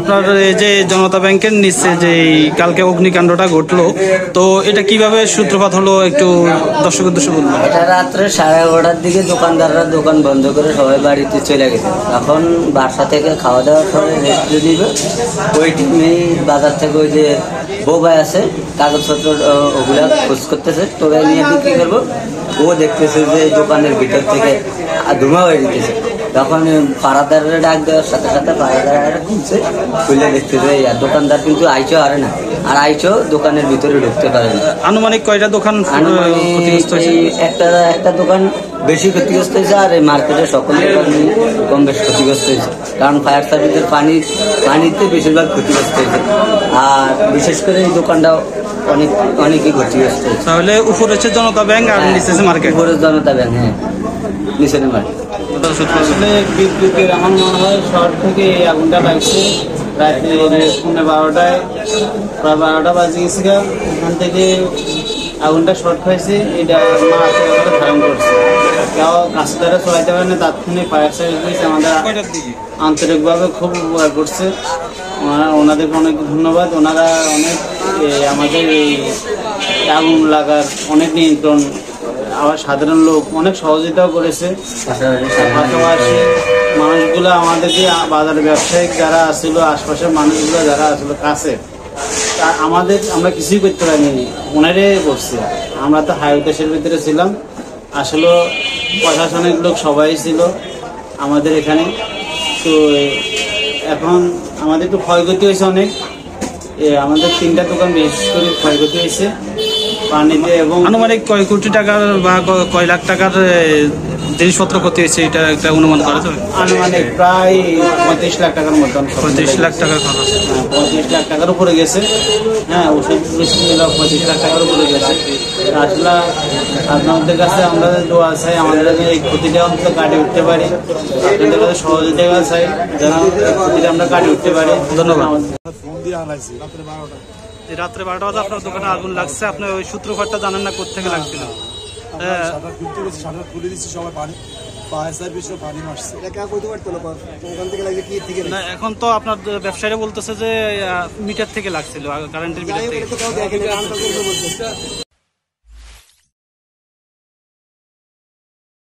আপনার এই যে জনতা ব্যাংকের নিচে যে কালকে অগ্নিকাণ্ডটা ঘটলো, তো এটা কিভাবে সূত্রপাত হলো একটু দর্শক উদ্দেশ্যে বলুন। এটা রাত্রে 11:30টার দিকে দোকানদাররা দোকান বন্ধ করে সবাই বাড়িতে চলে গেছে। তখন বাসা থেকে খাওয়া দাওয়ার পরে রেস্ট নিবে, ওই টাইমেই বাজার থেকে ওই যে বোবাই আছে কাগজপত্র ওগুলা খোঁজ করতেছে, টোকাই নিয়ে বিক্রি করবো। ও দেখতেছে যে দোকানের ভিতর থেকে ধোঁয়া হয়ে যেতেছে। তখন পাড়াদারের ডাক দেওয়ার সাথে সাথে পাড়াদার খুলছে, খুলে দেখতেছে দোকানদার কিন্তু আইচো আরে না, আর আইচো দোকানের ভিতরে ঢুকতে পারে না। আনুমানিক কয়টা দোকান একটা দোকান বেশি ক্ষতিগ্রস্ত হয়েছে, আর এই মার্কেটের সকল দোকান কম বেশ ক্ষতিগ্রস্ত হয়েছে, কারণ ফায়ার সার্ভিসের পানিতে বেশিরভাগ ক্ষতিগ্রস্ত হয়েছে। আর বিশেষ করে এই দোকানটাও অনেকই ক্ষতিগ্রস্ত হয়েছে। তাহলে উপরে হচ্ছে জনতা ব্যাংক আর নিচে মার্কেট। উপরে জনতা ব্যাংক, হ্যাঁ, নিচে মার্কেট। আসলে বিদ্যুতের আমার মনে হয় শহর থেকে এই আগুনটা লাগছে রাত্রে 12:30টায়, প্রায় 12টা বাজে গেছে। ওখান থেকে আগুনটা শর্ট হয়েছে, এটা মারাত্মক ধারণ করছে। কেউ কাছে দ্বারা চলাইতে পারে না, তাৎক্ষণিক ফায়ার সার্ভিস আমাদের আন্তরিকভাবে খুব উপকার করছে। ওনাদেরকে অনেক ধন্যবাদ। ওনারা অনেক আমাদের এই আগুন লাগার অনেক নিয়ন্ত্রণ, আবার সাধারণ লোক অনেক সহযোগিতাও করেছে। পাশাপাশি মানুষগুলো আমাদেরকে বাজার ব্যবসায়িক যারা আসছিল, আশপাশের মানুষগুলো যারা আসলো কাছে, আমরা কিছুই করতে পারিনি, ওনারে করছে। আমরা তো হাই দেশের ভিতরে ছিলাম, আসলে প্রশাসনিক লোক সবাই ছিল আমাদের এখানে। তো এখন আমাদের একটু ক্ষয়ক্ষতি হয়েছে অনেক, আমাদের 3টা দোকান বিশেষ করে ক্ষয়ক্ষতি হয়েছে পানিতে। এবং আনুমানিক কয় কোটি টাকার বা কয় লাখ টাকার জিনিসপত্র ক্ষতি হয়েছে, এটা একটা অনুমান করা যাবে? আনুমানিক প্রায় 35 লাখ টাকার মতন। 35 লাখ টাকার খরচ? 35 লাখ টাকার উপরে গেছে। হ্যাঁ, ওষুধ 25 লাখ টাকার উপরে গেছে। আসলে আপনাদের কাছে আমরা দোয়া চাই, আমাদের এই ক্ষতিটা অন্তত কাটিয়ে উঠতে পারি। আপনাদের কাছে সহযোগিতা চাই যেন ক্ষতিটা আমরা কাটিয়ে উঠতে পারি। ধন্যবাদ। রাত্রে 12টা বাজে আপনার দোকানে আগুন লাগছে, আপনি ওই সূত্রপাতটা জানেন না কোথেকে লাগছিল? এখন তো আপনার ব্যবসায়ীরা বলতেছে যে মিটার থেকে লাগছিল, কারেন্টের মিটার থেকে।